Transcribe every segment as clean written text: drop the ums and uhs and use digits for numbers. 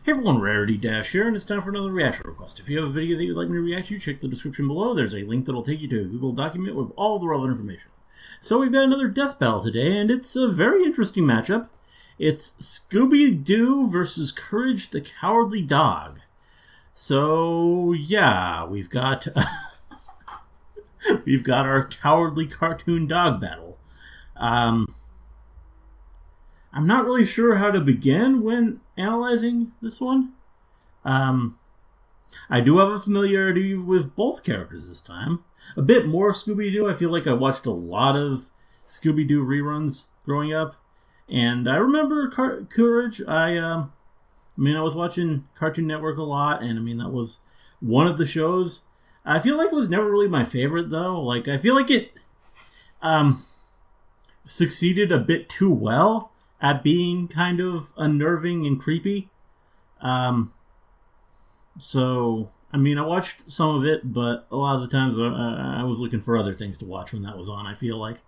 Hey everyone, Rarity Dash here, and it's time for another reaction request. If you have a video that you'd like me to react to, check the description below. There's a link that'll take you to a Google document with all the relevant information. So we've got another death battle today, and it's a very interesting matchup. It's Scooby-Doo versus Courage the Cowardly Dog. So, yeah, we've got we've got our cowardly cartoon dog battle. I'm not really sure how to begin when analyzing this one. I do have a familiarity with both characters this time. A bit more Scooby-Doo. I feel like I watched a lot of Scooby-Doo reruns growing up. And I remember Courage. I was watching Cartoon Network a lot, and that was one of the shows. I feel like it was never really my favorite, though. Like, I feel like it succeeded a bit too well at being kind of unnerving and creepy. So, I watched some of it, but a lot of the times I was looking for other things to watch when that was on, I feel like.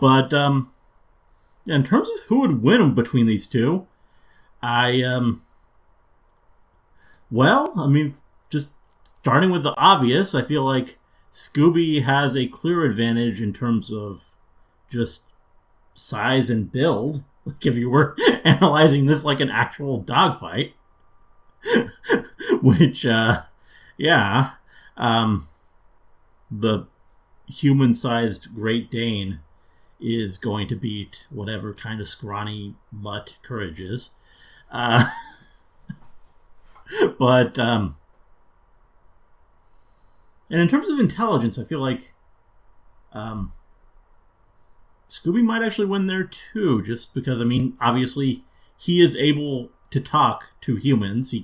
But, in terms of who would win between these two, just starting with the obvious, I feel like Scooby has a clear advantage in terms of just size and build. Like if you were analyzing this like an actual dogfight, which, the human-sized Great Dane is going to beat whatever kind of scrawny mutt Courage is. And in terms of intelligence, I feel like Scooby might actually win there too, just because, obviously he is able to talk to humans.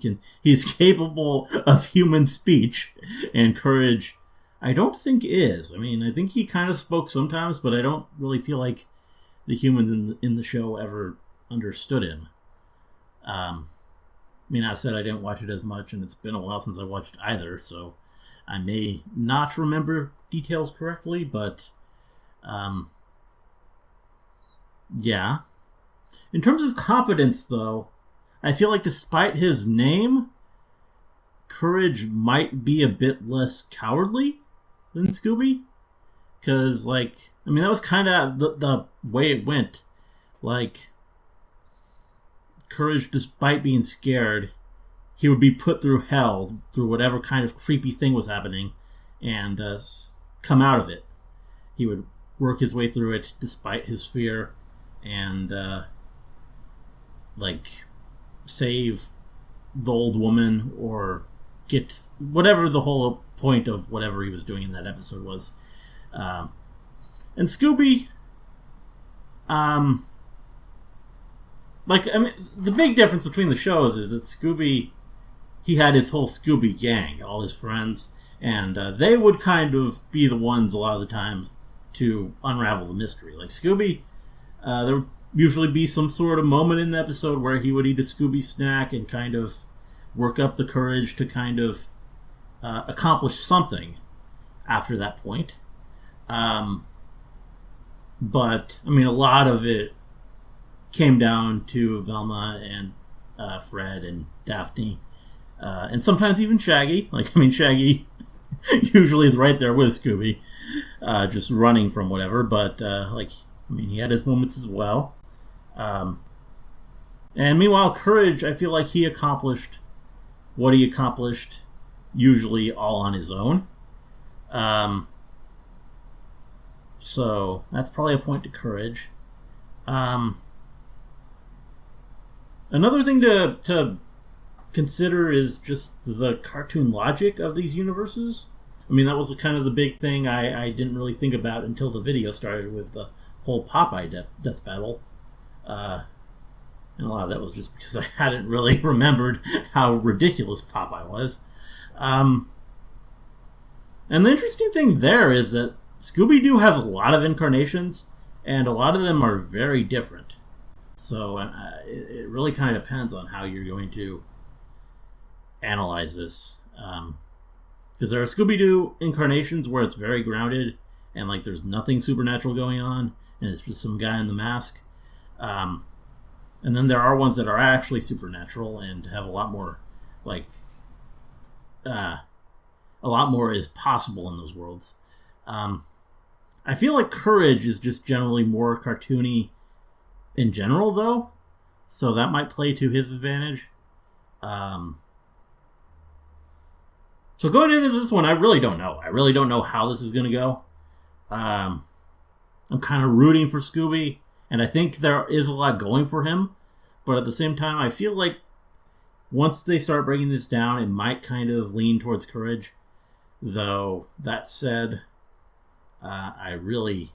He's capable of human speech, and Courage, I don't think is. I think he kind of spoke sometimes, but I don't really feel like the humans in the show ever understood him. I said I didn't watch it as much, and it's been a while since I watched either, so I may not remember details correctly, but, yeah. In terms of competence, though, I feel like despite his name, Courage might be a bit less cowardly than Scooby. Because, that was kind of the way it went. Courage, despite being scared, he would be put through hell, through whatever kind of creepy thing was happening, and come out of it. He would work his way through it despite his fear, and save the old woman, or get whatever the whole point of whatever he was doing in that episode was. And Scooby, the big difference between the shows is that Scooby, he had his whole Scooby gang, all his friends, and they would kind of be the ones a lot of the times to unravel the mystery. Like Scooby, there would usually be some sort of moment in the episode where he would eat a Scooby snack and kind of work up the courage to kind of accomplish something after that point. But, a lot of it came down to Velma and Fred and Daphne, and sometimes even Shaggy. Shaggy usually is right there with Scooby, just running from whatever, but, he had his moments as well. And meanwhile, Courage, I feel like he accomplished what he accomplished usually all on his own. So that's probably a point to Courage. Another thing to consider is just the cartoon logic of these universes. That was kind of the big thing I didn't really think about until the video started with the whole Popeye death battle. And a lot of that was just because I hadn't really remembered how ridiculous Popeye was. And the interesting thing there is that Scooby-Doo has a lot of incarnations, and a lot of them are very different. So it really kind of depends on how you're going to analyze this. Because there are Scooby-Doo incarnations where it's very grounded, and there's nothing supernatural going on, and it's just some guy in the mask. And then there are ones that are actually supernatural and have a lot more, like, a lot more is possible in those worlds. I feel like Courage is just generally more cartoony in general, though, so that might play to his advantage. So going into this one, I really don't know. I really don't know how this is going to go. I'm kind of rooting for Scooby, and I think there is a lot going for him, but at the same time, I feel like once they start breaking this down, it might kind of lean towards Courage. Though, that said, I really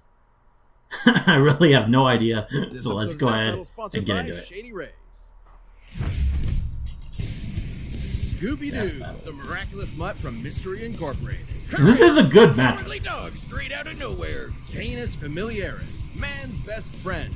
have no idea. So let's go ahead and get into it. Shady Rays. Scooby-Doo, the miraculous mutt from Mystery Incorporated. This is a good match. Dog straight out of nowhere. Canis familiaris, man's best friend,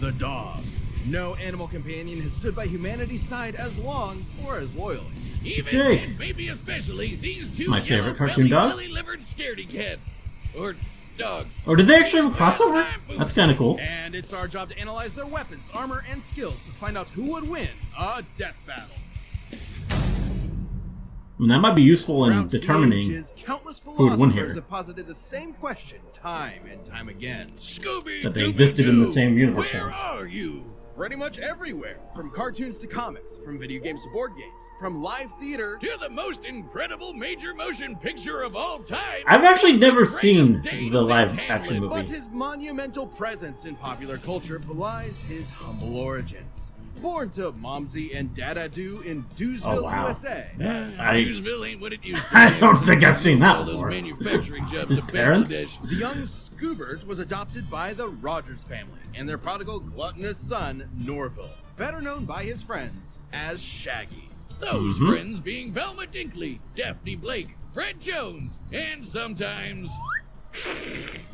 the dog. No animal companion has stood by humanity's side as long or as loyally. Even and maybe especially these two my favorite cartoon dog, livered scaredy cats or dogs. Or did they actually have a crossover? That's kind of cool. And it's our job to analyze their weapons, armor, and skills to find out who would win a death battle. I mean, that might be useful in determining who would win here. Have posited the same question time and time again. Scooby, that they existed in the same universe. Where are you? Pretty much everywhere. From cartoons to comics, from video games to board games, from live theater to the most incredible major motion picture of all time. I've actually never seen the live action movie. But his monumental presence in popular culture belies his humble origins. Born to Momsy and Dada-Doo in Doosville, USA. Doosville ain't what it used to be. I don't think I've seen that before. Manufacturing jobs his parents? The young Scoobert was adopted by the Rogers family and their prodigal gluttonous son, Norville, better known by his friends as Shaggy. Those friends being Velma Dinkley, Daphne Blake, Fred Jones, and sometimes...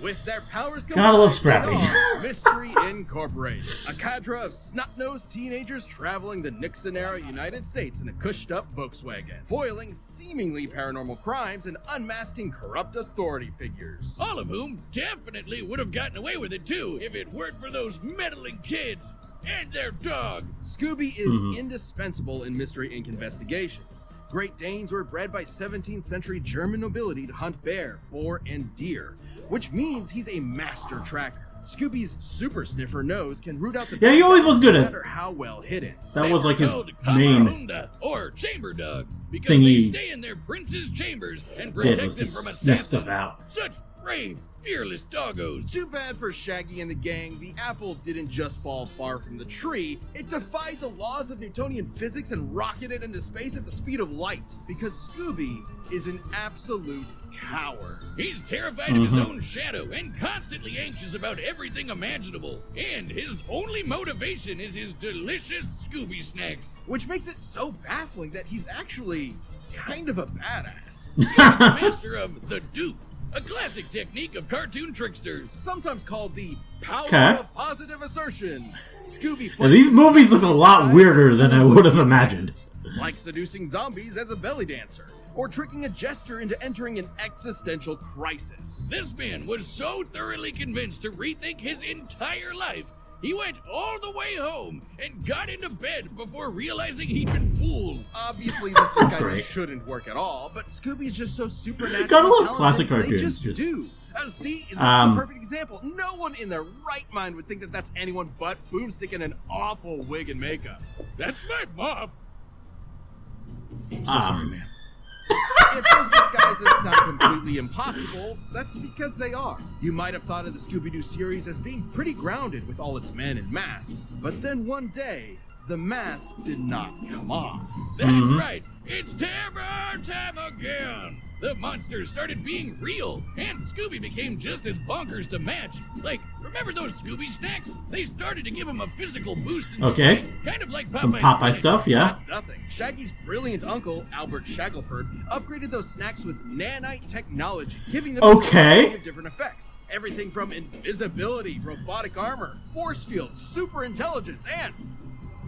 with their powers combined, gotta love Scrappy. Mystery Incorporated, a cadre of snot-nosed teenagers traveling the Nixon-era United States in a cushed-up Volkswagen, foiling seemingly paranormal crimes and unmasking corrupt authority figures. All of whom definitely would have gotten away with it too if it weren't for those meddling kids and their dog. Scooby is indispensable in Mystery Inc. investigations. Great Danes were bred by 17th century German nobility to hunt bear, boar, and deer, which means he's a master tracker. Scooby's super sniffer nose can root out the he always was good at no matter how well hidden. That was like his main or chamber dogs because thing they stay in their prince's chambers and protect them from sniff stuff out. Such brave, fearless doggos. Too bad for Shaggy and the gang, the apple didn't just fall far from the tree, it defied the laws of Newtonian physics and rocketed into space at the speed of light, because Scooby is an absolute coward. He's terrified of his own shadow and constantly anxious about everything imaginable, and his only motivation is his delicious Scooby snacks. Which makes it so baffling that he's actually kind of a badass. He's the master of the dupe, a classic technique of cartoon tricksters, sometimes called the power of positive assertion. Scooby. These movies look a lot weirder than I would have imagined. Like seducing zombies as a belly dancer, or tricking a jester into entering an existential crisis. This man was so thoroughly convinced to rethink his entire life, he went all the way home and got into bed before realizing he'd been fooled. Obviously, this disguise shouldn't work at all, but Scooby's just so supernatural. Gotta love classic cartoons. They just do. See, this is a perfect example. No one in their right mind would think that that's anyone but Boomstick in an awful wig and makeup. That's my mom. I'm so sorry, man. If those disguises sound completely impossible, that's because they are. You might have thought of the Scooby-Doo series as being pretty grounded with all its men and masks, but then one day, the mask did not come off. That's right, it's terror time again! The monsters started being real, and Scooby became just as bonkers to match. Like, remember those Scooby snacks? They started to give him a physical boost in strength, kind of like some Popeye stuff, yeah. That's nothing. Shaggy's brilliant uncle, Albert Shackleford, upgraded those snacks with nanite technology, giving them a variety of different effects. Everything from invisibility, robotic armor, force fields, super intelligence, and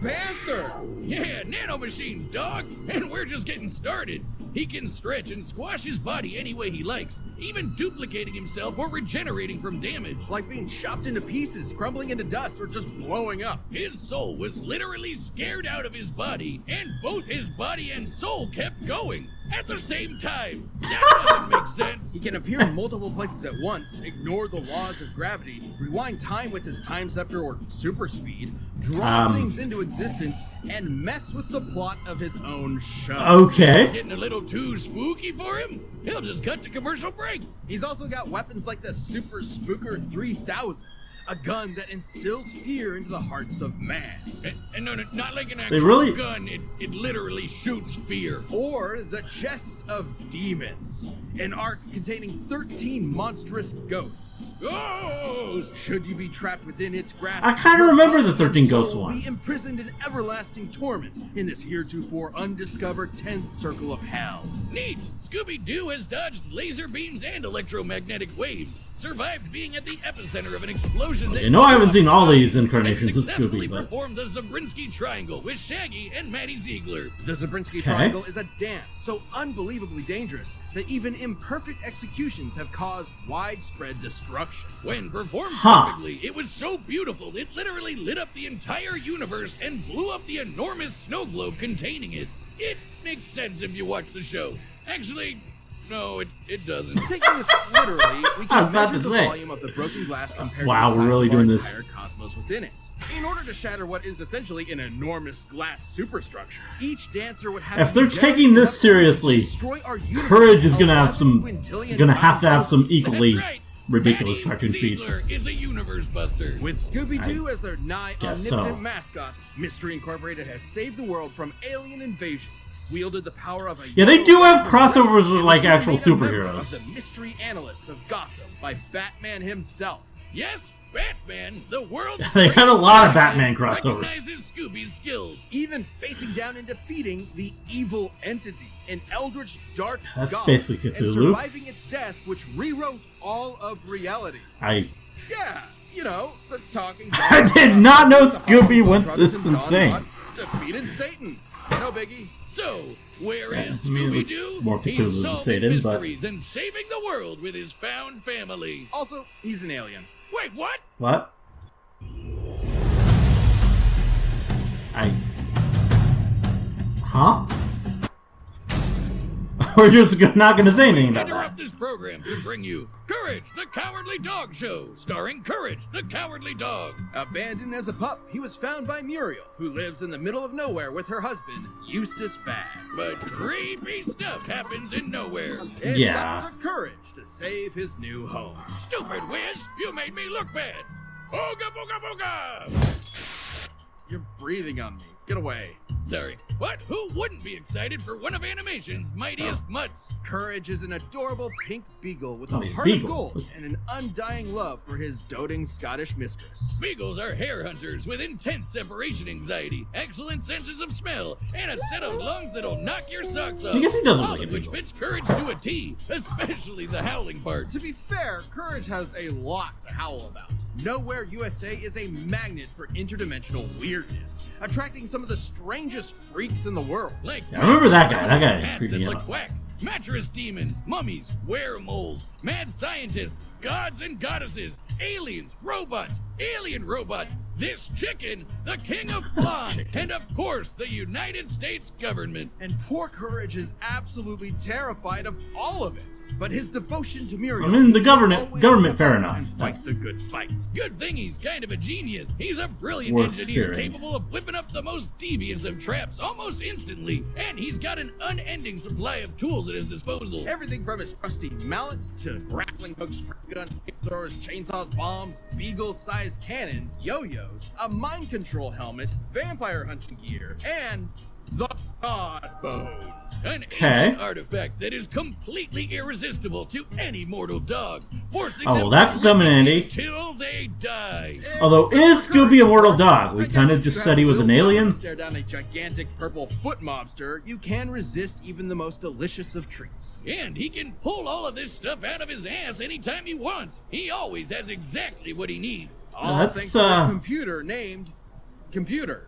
Panther! Yeah, nanomachines, dog! And we're just getting started. He can stretch and squash his body any way he likes, even duplicating himself or regenerating from damage. Like being chopped into pieces, crumbling into dust, or just blowing up. His soul was literally scared out of his body, and both his body and soul kept going at the same time. That doesn't make sense. He can appear in multiple places at once, ignore the laws of gravity, rewind time with his time scepter or super speed, draw things into existence, and mess with the plot of his own show. Okay. It's getting a little too spooky for him? He'll just cut to commercial break. He's also got weapons like the Super Spooker 3000. A gun that instills fear into the hearts of man. And no, not like an actual gun. It literally shoots fear. Or the Chest of Demons. An ark containing 13 monstrous ghosts. Ghosts! Should you be trapped within its grasp, I kind of remember the 13 Ghosts one. Be imprisoned in everlasting torment in this heretofore undiscovered 10th circle of hell. Neat! Scooby-Doo has dodged laser beams and electromagnetic waves, survived being at the epicenter of an explosion that... You know I haven't seen all these incarnations of Scooby, but... performed the Zabriskie Triangle with Shaggy and Maddie Ziegler. The Zabriskie Triangle is a dance so unbelievably dangerous that even imperfect executions have caused widespread destruction. When performed perfectly, it was so beautiful it literally lit up the entire universe and blew up the enormous snow globe containing it. It makes sense if you watch the show. Actually, no, it doesn't. Taking this literally, we can measure the volume of the broken glass compared to the size of our entire cosmos within it. In order to shatter what is essentially an enormous glass superstructure, each dancer would have... If they're taking this seriously, Courage is gonna have to have some equally ridiculous cartoon feats. Is a universe buster. With Scooby-Doo as their nigh omnipotent mascot, Mystery Incorporated has saved the world from alien invasions, wielded the power of a... Yeah, they do have crossovers with, like, actual superheroes. Of the Mystery Analysts of Gotham by Batman himself. Yes, Batman, the world's... They had a lot of Batman crossovers. Recognizes Scooby's skills, even facing down and defeating the evil entity, an eldritch dark god, basically Cthulhu, and surviving its death, which rewrote all of reality. Yeah, you know, the talking... I did not know Scooby went this insane. Defeated Satan. No biggie. So, where is Scooby-Doo? More Cthulhu He's than solving Satan, mysteries and saving the world with his found family. Also, he's an alien. Wait, what? What? Huh? We're just not going to say anything about that. Interrupt this program to bring you Courage, the Cowardly Dog Show, starring Courage, the Cowardly Dog. Abandoned as a pup, he was found by Muriel, who lives in the middle of nowhere with her husband, Eustace Bagg. But creepy stuff happens in nowhere. It's up to Courage to save his new home. Stupid Wiz, you made me look bad. Ooga booga booga! You're breathing on me. Get away. Sorry. But who wouldn't be excited for one of animation's mightiest mutts? Courage is an adorable pink beagle with a heart of gold and an undying love for his doting Scottish mistress. Beagles are hare hunters with intense separation anxiety, excellent senses of smell, and a set of lungs that'll knock your socks off. I guess he doesn't all like of which fits Courage to a T, especially the howling part. To be fair, Courage has a lot to howl about. Nowhere USA is a magnet for interdimensional weirdness, attracting some of the strangest freaks in the world. Like I remember that guy. That guy creeped me out. Quack, mattress demons, mummies, weremoles, mad scientists, gods and goddesses, aliens, robots, alien robots, this chicken, the king of flan, and of course the United States government. And poor Courage is absolutely terrified of all of it. But his devotion to Muriel... I mean, the government, fair enough. Fight the good fight. Good thing he's kind of a genius. He's a brilliant engineer capable of whipping up the most devious of traps almost instantly. And he's got an unending supply of tools at his disposal. Everything from his trusty mallets to grappling hooks, guns, flamethrowers, chainsaws, bombs, beagle-sized cannons, yo-yos, a mind control helmet, vampire hunting gear, and the God Bone. An ancient artifact that is completely irresistible to any mortal dog, forcing them that could come in handy. Till they die. Although, is Scooby a mortal dog? We kind of just said he was an alien. Stare down a gigantic purple foot mobster, you can resist even the most delicious of treats. And he can pull all of this stuff out of his ass anytime he wants. He always has exactly what he needs. All thanks to his computer named Computer.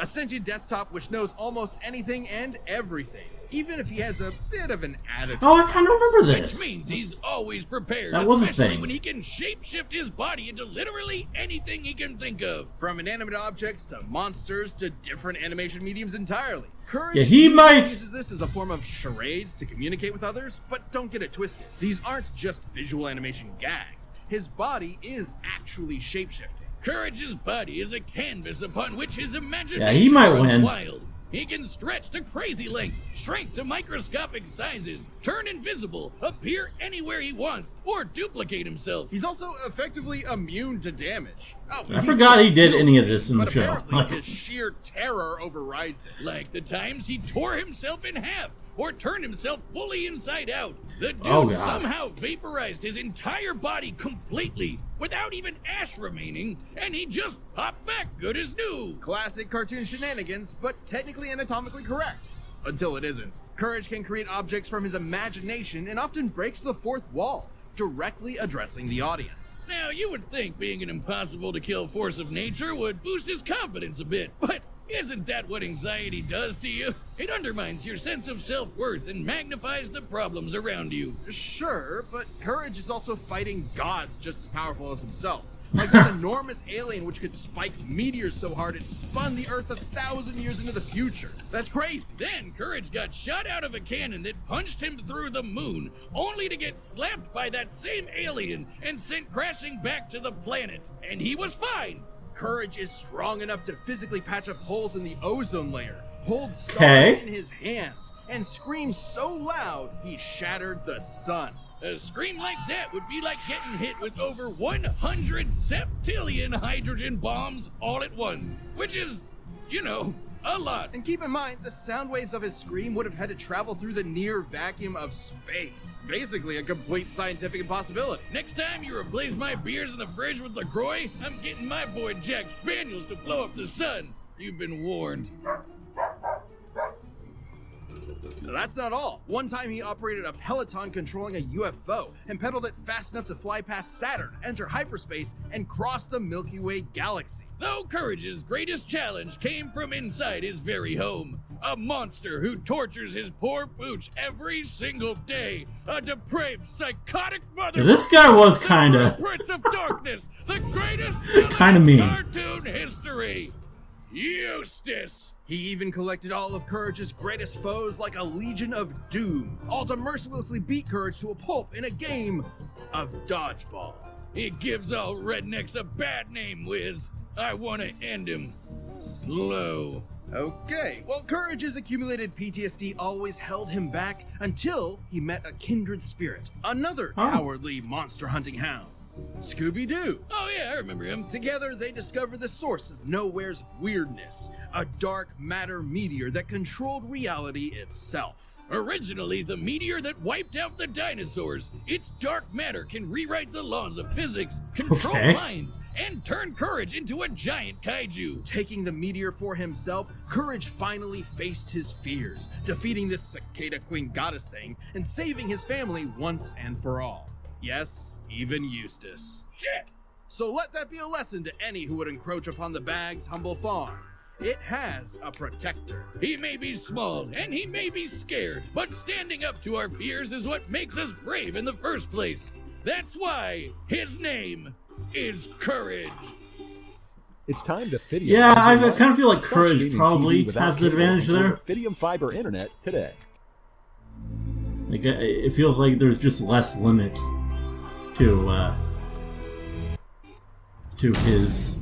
A sentient desktop which knows almost anything and everything, even if he has a bit of an attitude. Oh, I kind of remember this. Which means he's always prepared, that was a especially thing. when he can shapeshift his body into literally anything he can think of. From inanimate objects to monsters to different animation mediums entirely. Courage uses this as a form of charades to communicate with others, but don't get it twisted. These aren't just visual animation gags. His body is actually shapeshifting. Courage's body is a canvas upon which his imagination he might runs win. wild. He can stretch to crazy lengths, shrink to microscopic sizes, turn invisible, appear anywhere he wants, or duplicate himself. He's also effectively immune to damage. I forgot he did any of this in the but show. Apparently his sheer terror overrides it. Like the times he tore himself in half, or turned himself fully inside out. The dude Oh, God. somehow vaporized his entire body completely, without even ash remaining, and he just popped back good as new. Classic cartoon shenanigans, but technically anatomically correct. Until it isn't. Courage can create objects from his imagination and often breaks the fourth wall, directly addressing the audience. Now, you would think being an impossible-to-kill force of nature would boost his confidence a bit, but isn't that what anxiety does to you? It undermines your sense of self-worth and magnifies the problems around you. Sure, but Courage is also fighting gods just as powerful as himself. Like this enormous alien which could spike meteors so hard it spun the Earth 1,000 years into the future. That's crazy. Then Courage got shot out of a cannon that punched him through the moon, only to get slapped by that same alien and sent crashing back to the planet. And he was fine. Courage is strong enough to physically patch up holes in the ozone layer, hold stars in his hands, and scream so loud he shattered the sun. A scream like that would be like getting hit with over 100 septillion hydrogen bombs all at once, which is, a lot. And keep in mind, the sound waves of his scream would have had to travel through the near vacuum of space. Basically a complete scientific impossibility. Next time you replace my beers in the fridge with LaCroix, I'm getting my boy Jack Spaniels to blow up the sun. You've been warned. That's not all. One time he operated a Peloton controlling a UFO and pedaled it fast enough to fly past Saturn, enter hyperspace, and cross the Milky Way galaxy. Though Courage's greatest challenge came from inside his very home. A monster who tortures his poor pooch every single day. A depraved, psychotic mother. This guy was kinda... Prince of Darkness, the greatest kinda mean. Cartoon history. Eustace! He even collected all of Courage's greatest foes like a Legion of Doom, all to mercilessly beat Courage to a pulp in a game of dodgeball. It gives all rednecks a bad name, Wiz. I want to end him. Low. Okay, well, Courage's accumulated PTSD always held him back until he met a kindred spirit, another cowardly monster-hunting hound. Scooby-Doo. Oh yeah, I remember him. Together, they discover the source of Nowhere's weirdness, a dark matter meteor that controlled reality itself. Originally the meteor that wiped out the dinosaurs, its dark matter can rewrite the laws of physics, control minds, and turn Courage into a giant kaiju. Taking the meteor for himself, Courage finally faced his fears, defeating this cicada queen goddess thing, and saving his family once and for all. Yes, even Eustace. Shit! So let that be a lesson to any who would encroach upon the Bag's humble farm. It has a protector. He may be small, and he may be scared, but standing up to our fears is what makes us brave in the first place. That's why his name is Courage. It's time to Fidium. Yeah, I kind of feel like Courage probably has the advantage there. Fidium Fiber Internet today. Like, it feels like there's just less limit to his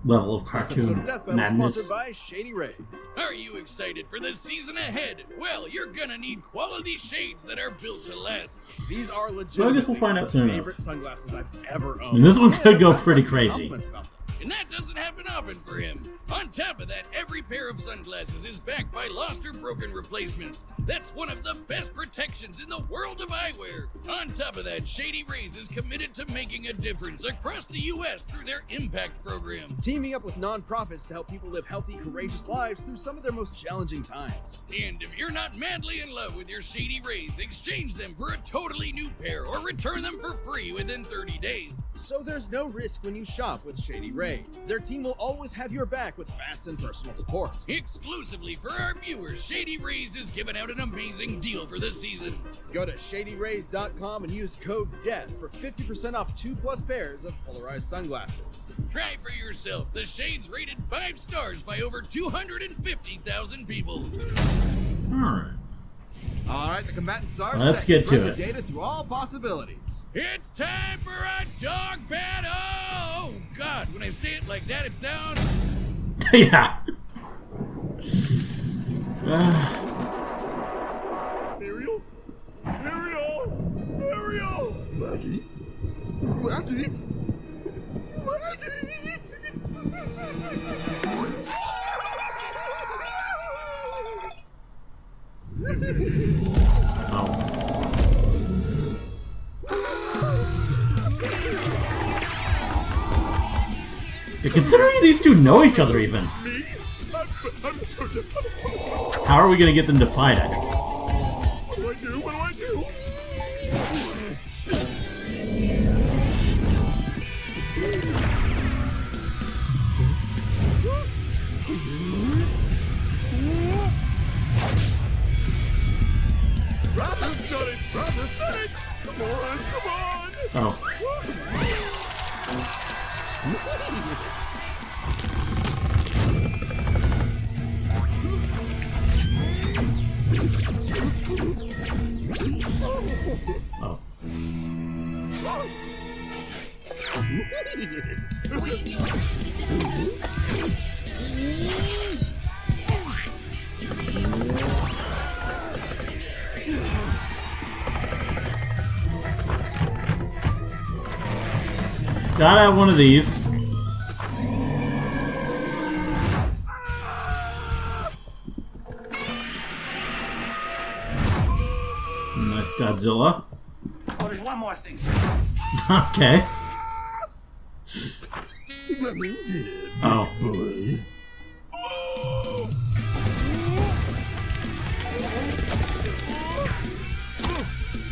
level of cartoon madness. Sponsored by Shady Rays. Are you excited for the season ahead? Well, you're gonna need quality shades that are built to last. These are legit. So I guess we'll find out soon enough. Favorite sunglasses I've ever owned. And this one could go pretty crazy. And that doesn't happen often for him. On top of that, every pair of sunglasses is backed by lost or broken replacements. That's one of the best protections in the world of eyewear. On top of that, Shady Rays is committed to making a difference across the U.S. through their Impact program. Teaming up with nonprofits to help people live healthy, courageous lives through some of their most challenging times. And if you're not madly in love with your Shady Rays, exchange them for a totally new pair or return them for free within 30 days. So there's no risk when you shop with Shady Rays. way. Their team will always have your back with fast and personal support. Exclusively for our viewers, Shady Rays is giving out an amazing deal for this season. Go to shadyrays.com and use code DEATH for 50% off 2+ pairs of polarized sunglasses. Try for yourself. The Shades rated 5 stars by over 250,000 people. All right, the combatants are Let's set get to run it. the data through all possibilities. It's time for a dog battle! Oh, God, when I say it like that, it sounds... Yeah. Ariel? Ariel? Ariel? Maggie? Maggie? Yeah, considering these two know each other even. How are we gonna get them to fight, actually? What do I do? What do I do? Robert's got it! Robert's got it! Come on, come on! Oh. Oh. Gotta have one of these. Nice Godzilla. Oh, there's one more thing. Okay. Oh.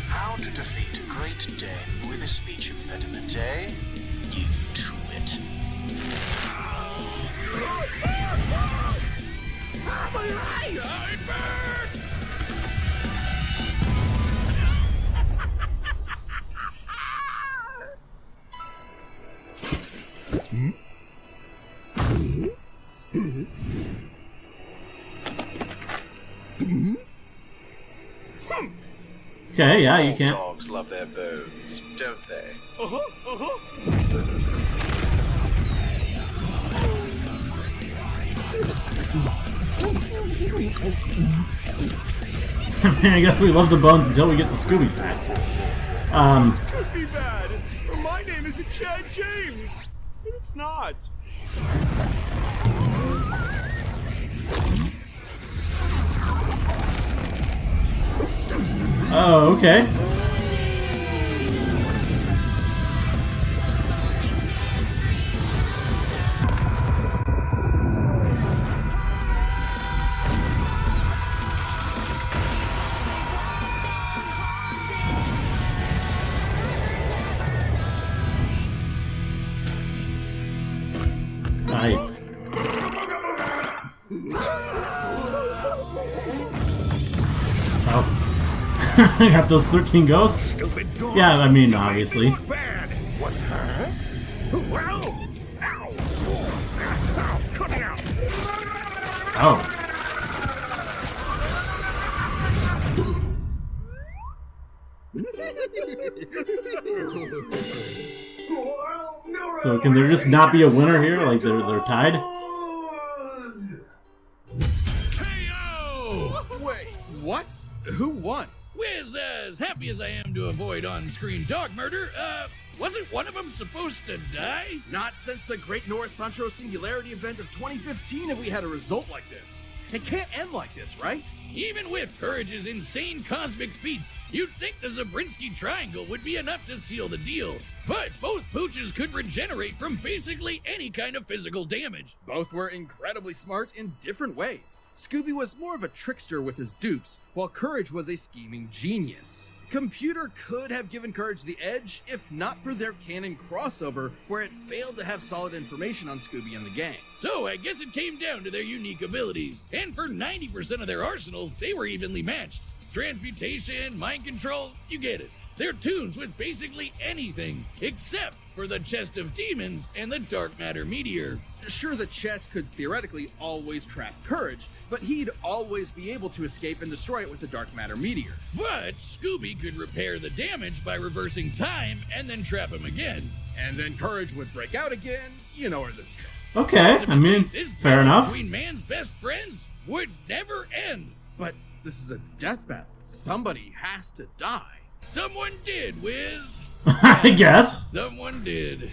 How to defeat a great Dane with a speech impediment, eh? You twit. My eyes! It burns! Okay, yeah, you can't. Dogs love their bones, don't they? I guess we love the bones until we get the Scooby snacks. This could be bad. My name isn't Chad James. And it's not. Oh, okay. Oh. I got those 13 ghosts? Yeah, I mean, obviously. What's her? Oh. So can there just not be a winner here? Like they're tied? KO! Wait, what? Who won? Wiz, as happy as I am to avoid on-screen dog murder, wasn't one of them supposed to die? Not since the Great North Central Singularity event of 2015 have we had a result like this. It can't end like this, right? Even with Courage's insane cosmic feats, you'd think the Zabrinsky Triangle would be enough to seal the deal. But both pooches could regenerate from basically any kind of physical damage. Both were incredibly smart in different ways. Scooby was more of a trickster with his dupes, while Courage was a scheming genius. Computer could have given Courage the edge if not for their canon crossover, where it failed to have solid information on Scooby and the gang. So I guess it came down to their unique abilities. And for 90% of their arsenals, they were evenly matched. Transmutation, mind control, you get it. They're tunes with basically anything, except for the Chest of Demons and the Dark Matter Meteor. Sure, the chest could theoretically always trap Courage, but he'd always be able to escape and destroy it with the Dark Matter Meteor. But Scooby could repair the damage by reversing time and then trap him again. And then Courage would break out again. You know where this is Okay, I Ultimately, mean, this fair battle enough. between man's best friends would never end. But this is a death battle. Somebody has to die. Someone did, Wiz. I guess. Someone did.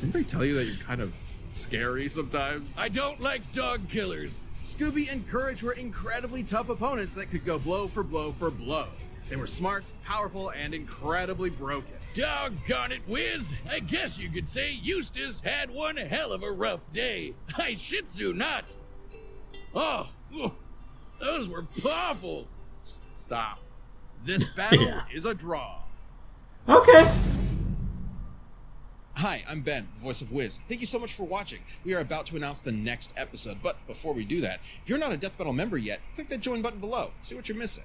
Anybody tell you that you're kind of scary sometimes? I don't like dog killers. Scooby and Courage were incredibly tough opponents that could go blow for blow for blow. They were smart, powerful, and incredibly broken. Doggone it, Wiz. I guess you could say Eustace had one hell of a rough day. I shih tzu not. Oh, those were awful. Stop. This battle Yeah. is a draw. Okay. Hi, I'm Ben, the voice of Wiz. Thank you so much for watching. We are about to announce the next episode, but before we do that, if you're not a Death Battle member yet, click that join button below. See what you're missing.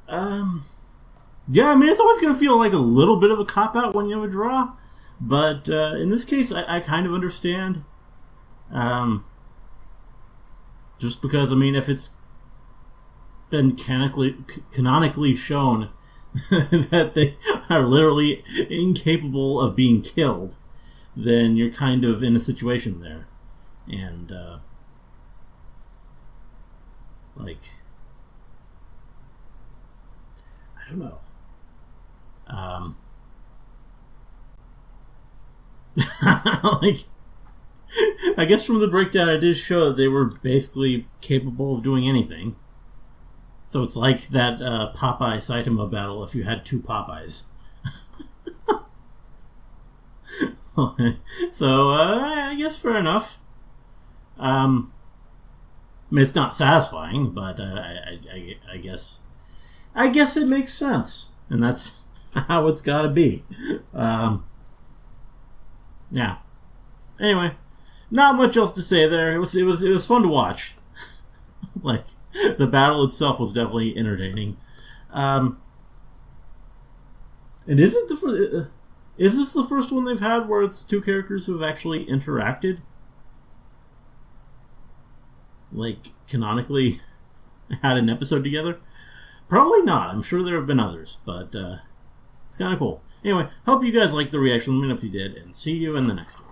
Yeah, I mean, it's always going to feel like a little bit of a cop-out when you have a draw, but in this case, I kind of understand. Just because, I mean, if it's been canonically shown that they are literally incapable of being killed, then you're kind of in a situation there. And, like, I don't know. Like, I guess from the breakdown, it did show that they were basically capable of doing anything. So it's like that Popeye Saitama battle if you had two Popeyes. So, I guess fair enough. I mean, it's not satisfying, but I guess it makes sense. And that's how it's got to be. Yeah. Anyway, not much else to say there. It was fun to watch. Like, the battle itself was definitely entertaining. And is this the first one they've had where it's two characters who have actually interacted? Like, canonically had an episode together? Probably not. I'm sure there have been others, but it's kind of cool. Anyway, hope you guys liked the reaction. Let me know if you did, and see you in the next one.